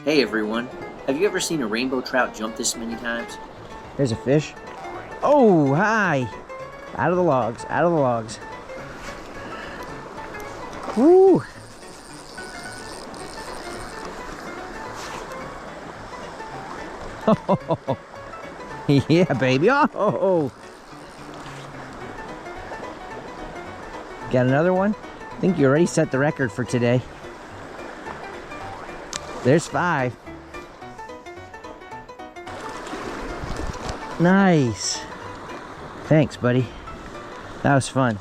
Hey everyone, have you ever seen a rainbow trout jump this many times? There's a fish. Oh, hi! Out of the logs, out of the logs. Woo! Oh, yeah, baby. Oh! Got another one? I think you already set the record for today. There's 5. Nice. Thanks, buddy. That was fun.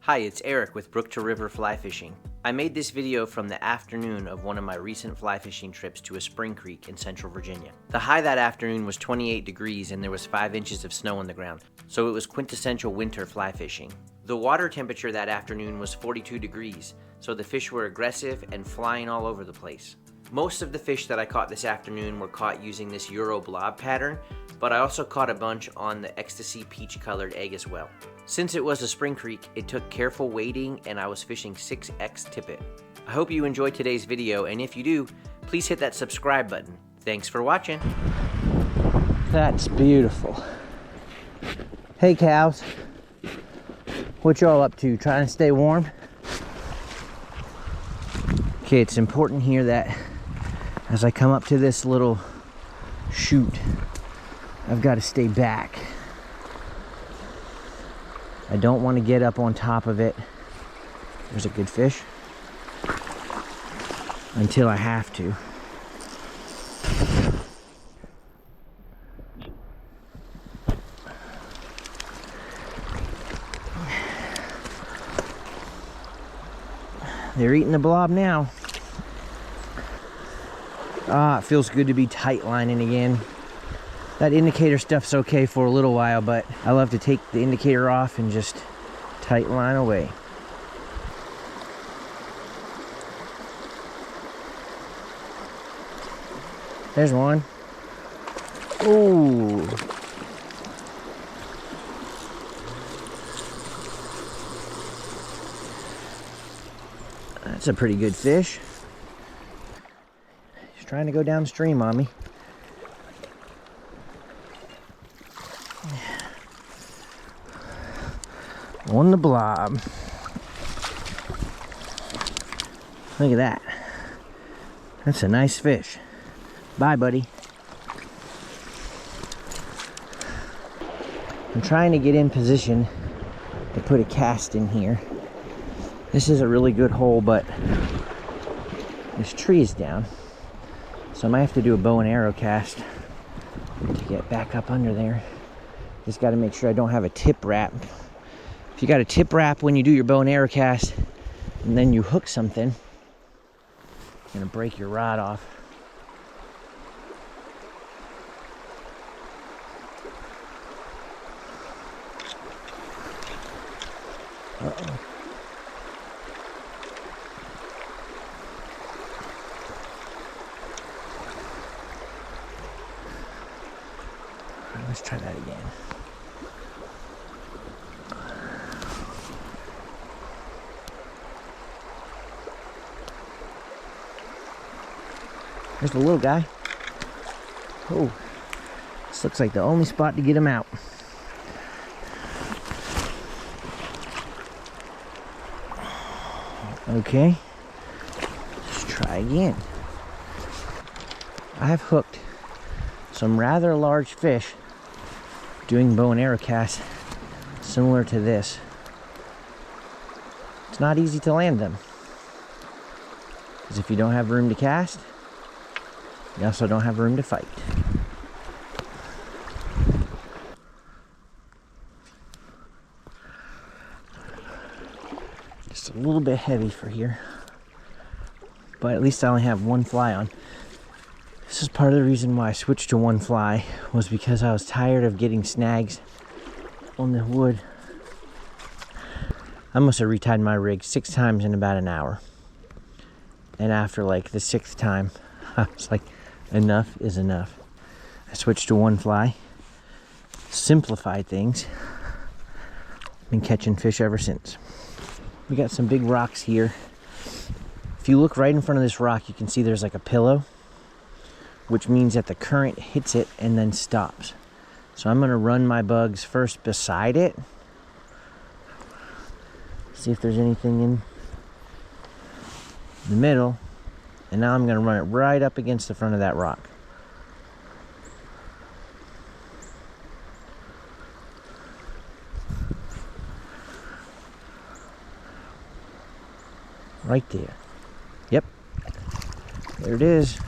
Hi, it's Eric with Brook to River Fly Fishing. I made this video from the afternoon of one of my recent fly fishing trips to a spring creek in central Virginia. The high that afternoon was 28 degrees and there was 5 inches of snow on the ground, so it was quintessential winter fly fishing. The water temperature that afternoon was 42 degrees, so the fish were aggressive and flying all over the place. Most of the fish that I caught this afternoon were caught using this Euro Blob pattern, but I also caught a bunch on the Ecstasy peach colored egg as well. Since it was a spring creek, it took careful wading and I was fishing 6X Tippet. I hope you enjoyed today's video, and if you do, please hit that subscribe button. Thanks for watching. That's beautiful. Hey cows, what y'all up to? Trying to stay warm? Okay, it's important here that as I come up to this little chute, I've got to stay back. I don't want to get up on top of it. There's a good fish. Until I have to. They're eating the blob now. Ah, it feels good to be tight lining again. That indicator stuff's okay for a little while, but I love to take the indicator off and just tight line away. There's one. Ooh. That's a pretty good fish. He's trying to go downstream on me. On the blob. Look at that. That's a nice fish. Bye, buddy. I'm trying to get in position to put a cast in here. This is a really good hole, but this tree is down. So I might have to do a bow and arrow cast to get back up under there. Just got to make sure I don't have a tip wrap. If you got a tip wrap when you do your bow and arrow cast, and then you hook something, you're gonna break your rod off. Uh-oh. All right, let's try that again. There's the little guy. Oh, this looks like the only spot to get him out. Okay, let's try again. I have hooked some rather large fish doing bow and arrow casts similar to this. It's not easy to land them, because if you don't have room to cast, you also don't have room to fight. Just a little bit heavy for here, but at least I only have one fly on. This is part of the reason why I switched to one fly, was because I was tired of getting snags on the wood. I must have retied my rig 6 times in about an hour. And after like the 6th time, I was like, enough is enough. I switched to one fly, simplified things, been catching fish ever since. We got some big rocks here. If you look right in front of this rock, you can see there's like a pillow. which means that the current hits it and then stops. So I'm gonna run my bugs first beside it, see if there's anything in the middle, and now I'm gonna run it right up against the front of that rock. Right there. Yep. There it is.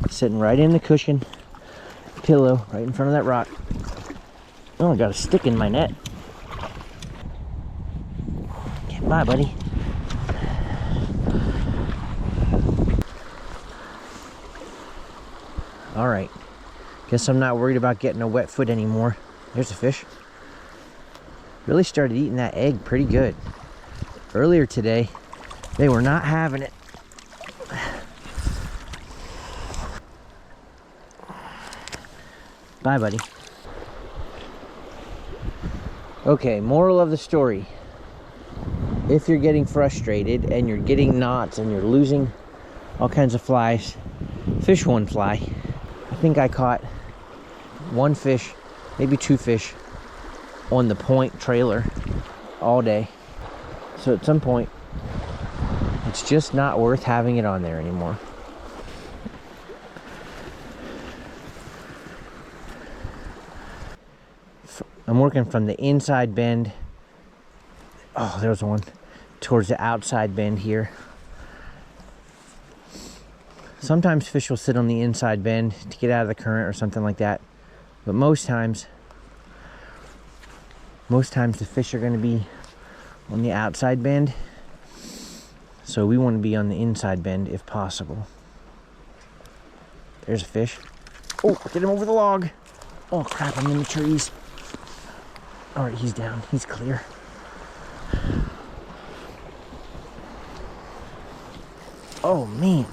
Sitting right in the cushion pillow, right in front of that rock. Oh, I got a stick in my net. Get by, buddy. All right. Guess I'm not worried about getting a wet foot anymore. There's a fish. Really started eating that egg pretty good. Earlier today, they were not having it. Bye, buddy. Okay, moral of the story. If you're getting frustrated and you're getting knots and you're losing all kinds of flies, fish one fly. I think I caught one fish, maybe two fish on the point trailer all day. So at some point, it's just not worth having it on there anymore. I'm working from the inside bend. Oh, there's one. Towards the outside bend here. Sometimes fish will sit on the inside bend to get out of the current or something like that. But most times the fish are going to be on the outside bend. So we want to be on the inside bend if possible. There's a fish. Oh, get him over the log. Oh crap, I'm in the trees. All right, he's down. He's clear. Oh man.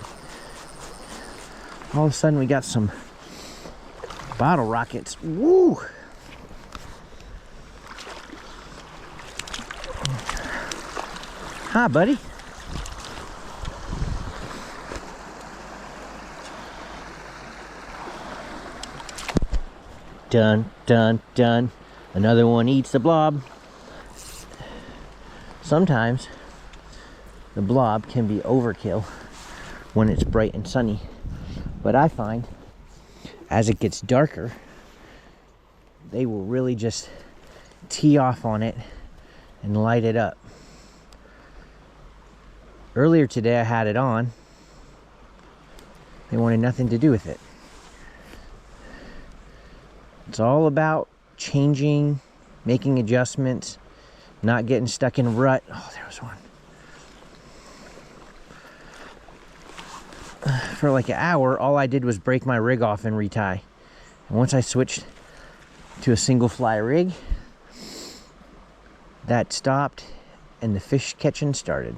All of a sudden we got some bottle rockets. Woo! Hi, buddy. Dun, dun, dun. Another one eats the blob. Sometimes the blob can be overkill when it's bright and sunny. But I find as it gets darker, they will really just tee off on it and light it up. Earlier today I had it on. They wanted nothing to do with it. It's all about changing, making adjustments, not getting stuck in a rut. Oh, there was one. For like an hour, all I did was break my rig off and retie. And once I switched to a single fly rig, that stopped and the fish catching started.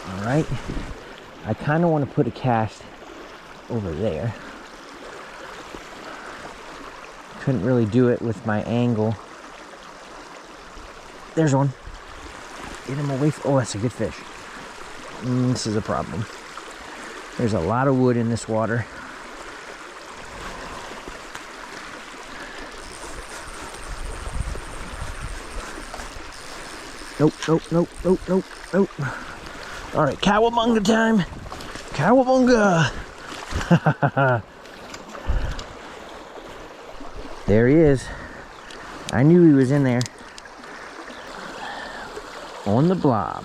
All right, I kind of want to put a cast over there. Couldn't really do it with my angle. There's one. Get him away from, oh, that's a good fish. This is a problem. There's a lot of wood in this water. Nope, nope, nope, nope, nope, nope. All right, cowabunga time. Cowabunga. There he is. I knew he was in there. On the blob.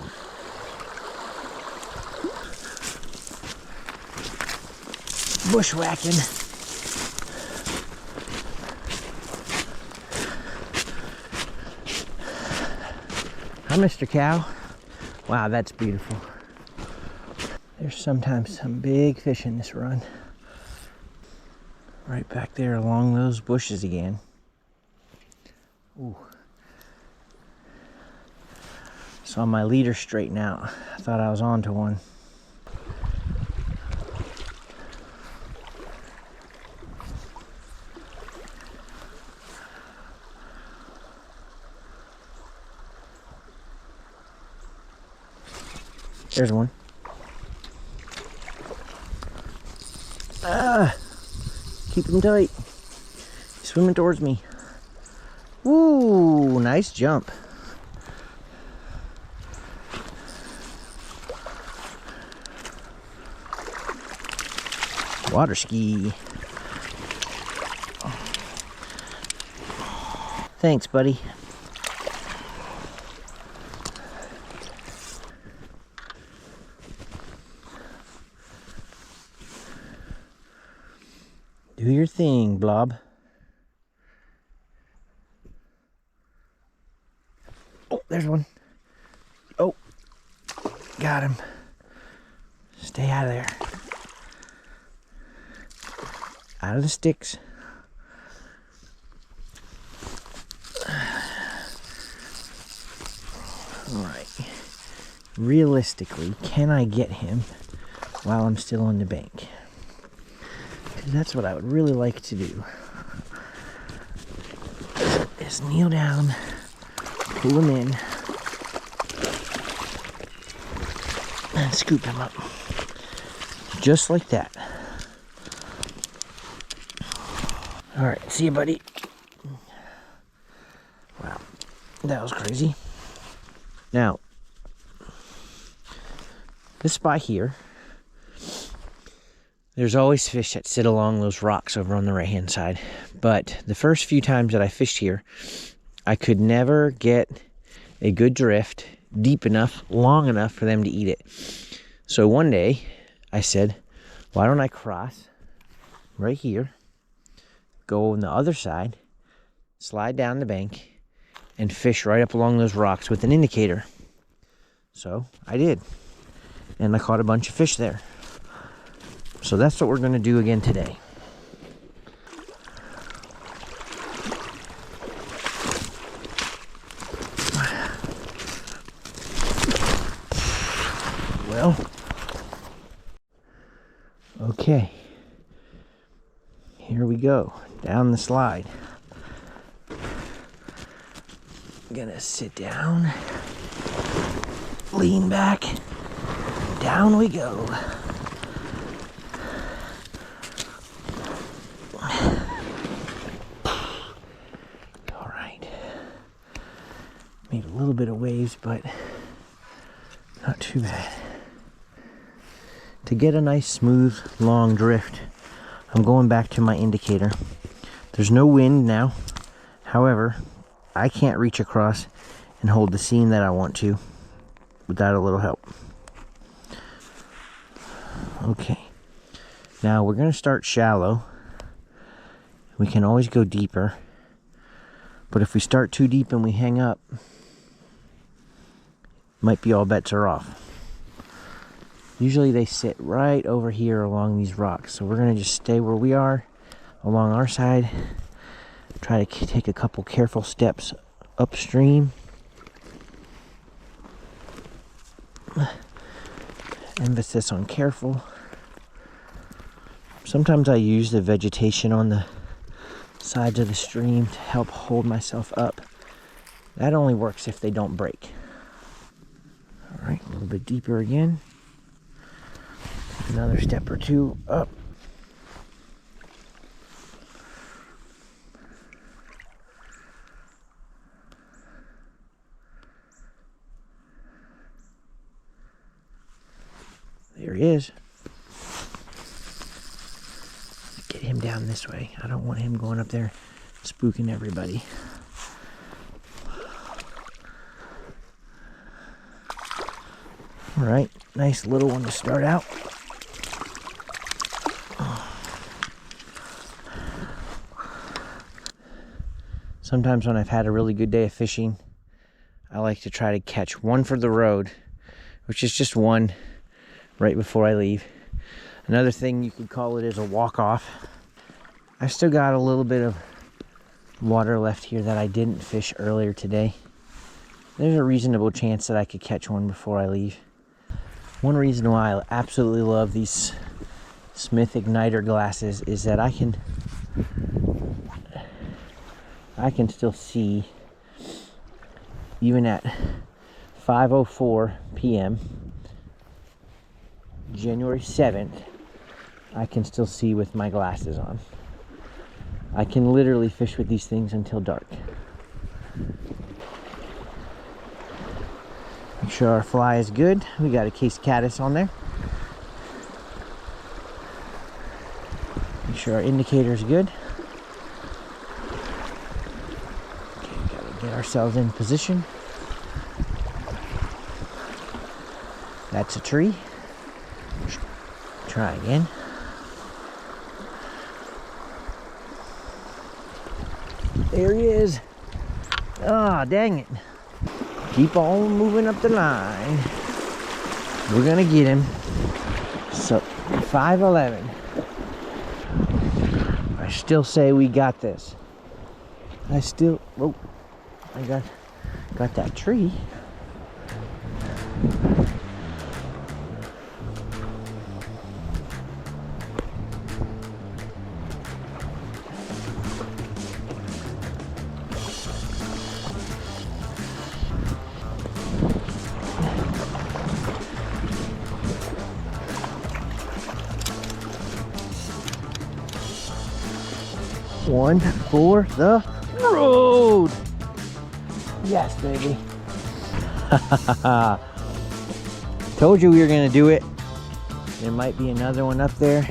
Bushwhacking. Hi, Mr. Cow. Wow, that's beautiful. There's sometimes some big fish in this run. Right back there along those bushes again. Ooh. Saw my leader straighten out. I thought I was onto one. There's one. Ah, keep him tight. He's swimming towards me. Woo, nice jump. Water ski. Thanks, buddy. Do your thing, Blob. Oh, there's one. Oh, got him. Stay out of there. Out of the sticks. Alright. Realistically, can I get him while I'm still on the bank? Because that's what I would really like to do. Is kneel down, pull him in, and scoop him up. Just like that. Alright, see you, buddy. Wow, that was crazy. Now, this spot here, there's always fish that sit along those rocks over on the right hand side. But the first few times that I fished here, I could never get a good drift deep enough, long enough for them to eat it. So one day, I said, why don't I cross right here, go on the other side, slide down the bank, and fish right up along those rocks with an indicator. So I did, and I caught a bunch of fish there. So that's what we're going to do again today. Well, okay, here we go, down the slide. I'm gonna sit down, lean back, down we go. All right, made a little bit of waves, but not too bad. To get a nice smooth long drift, I'm going back to my indicator. There's no wind now. However, I can't reach across and hold the seam that I want to without a little help. Okay, now we're going to start shallow. We can always go deeper, but if we start too deep and we hang up, might be all bets are off. Usually they sit right over here along these rocks, so we're going to just stay where we are along our side. Try to take a couple careful steps upstream. Emphasis on careful. Sometimes I use the vegetation on the sides of the stream to help hold myself up. That only works if they don't break. Alright, a little bit deeper again. Another step or two up. There he is. Get him down this way. I don't want him going up there spooking everybody. Alright, nice little one to start out. Sometimes when I've had a really good day of fishing, I like to try to catch one for the road, which is just one right before I leave. Another thing you could call it is a walk-off. I've still got a little bit of water left here that I didn't fish earlier today. There's a reasonable chance that I could catch one before I leave. One reason why I absolutely love these Smith igniter glasses is that I can still see, even at 5:04 p.m., January 7th, I can still see with my glasses on. I can literally fish with these things until dark. Make sure our fly is good. We got a case caddis on there. Make sure our indicator is good. Okay, gotta get ourselves in position. That's a tree. Try again. There he is. Ah, dang it. Keep on moving up the line. We're gonna get him. So 5'11". I still say we got this. I got that tree. One for the road. Yes, baby. Told you we were gonna do it. There might be another one up there,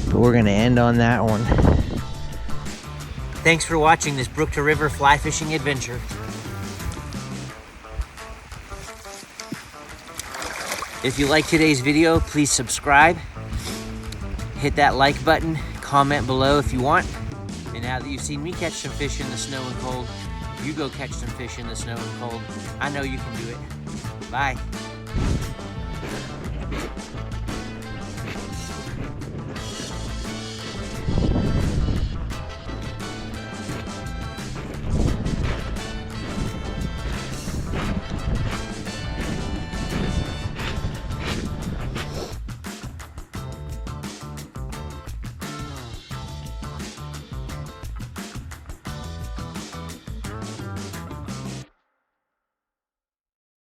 but we're gonna end on that one. Thanks for watching this brook to river fly fishing adventure. If you like today's video, please subscribe. Hit that like button. Comment below if you want. And now that you've seen me catch some fish in the snow and cold, you go catch some fish in the snow and cold. I know you can do it. Bye.